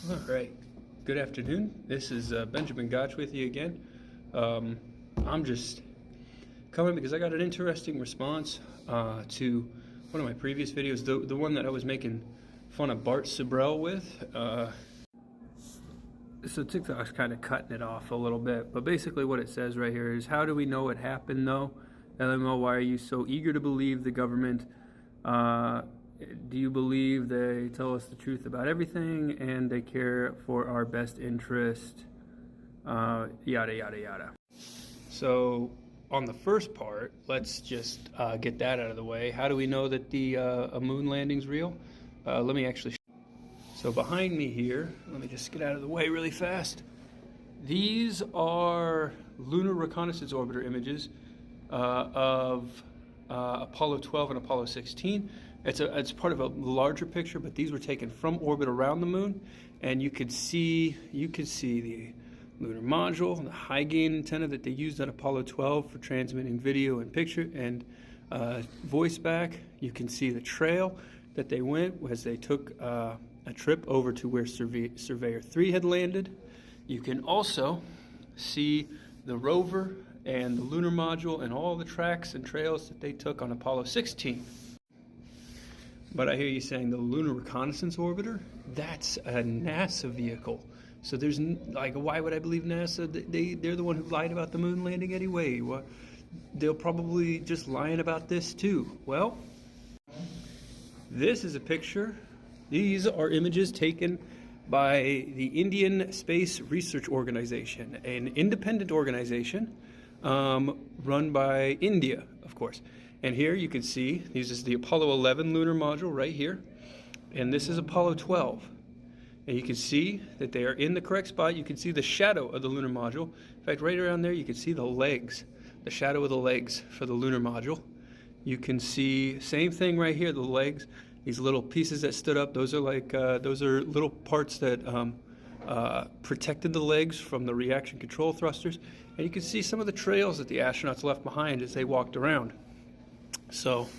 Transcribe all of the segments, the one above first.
All right. Good afternoon. This is Benjamin Gotch with you again. I'm just coming because I got an interesting response to one of my previous videos, the one that I was making fun of Bart Sibrel with. So TikTok's kind of cutting it off a little bit, but basically what it says right here is, how do we know it happened though? LMO, why are you so eager to believe the government? Do you believe they tell us the truth about everything and they care for our best interest? Yada, yada, yada. So on the first part, let's just get that out of the way. How do we know that the a moon landing's real? Let me actually. So behind me here, let me just get out of the way really fast. These are lunar reconnaissance orbiter images of Apollo 12 and Apollo 16. It's part of a larger picture, but these were taken from orbit around the moon, and you could see the lunar module, the high gain antenna that they used on Apollo 12 for transmitting video and picture and voice back. You can see the trail that they went as they took a trip over to where Surveyor 3 had landed. You can also see the rover and the lunar module and all the tracks and trails that they took on Apollo 16. But I hear you saying the Lunar Reconnaissance Orbiter? That's a NASA vehicle. So there's, like, why would I believe NASA? They're the one who lied about the moon landing anyway. They'll probably just lying about this too. Well, this is a picture. These are images taken by the Indian Space Research Organization, an independent organization run by India, of course. And here you can see, this is the Apollo 11 lunar module right here, and this is Apollo 12. And you can see that they are in the correct spot. You can see the shadow of the lunar module. In fact, right around there, you can see the legs, the shadow of the legs for the lunar module. You can see, same thing right here, the legs, these little pieces that stood up. Those are like, those are little parts that protected the legs from the reaction control thrusters. And you can see some of the trails that the astronauts left behind as they walked around. So,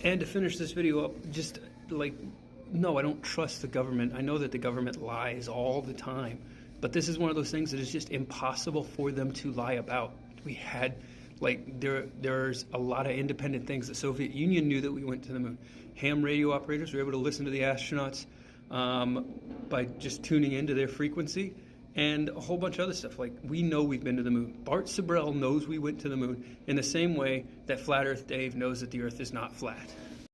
and to finish this video up, just like, no, I don't trust the government. I know that the government lies all the time, but this is one of those things that is just impossible for them to lie about. We had, like, there's a lot of independent things. The Soviet Union knew that we went to the moon. Ham radio operators were able to listen to the astronauts by just tuning into their frequency, and a whole bunch of other stuff. Like, we know we've been to the moon. Bart Sibrel knows we went to the moon in the same way that Flat Earth Dave knows that the Earth is not flat.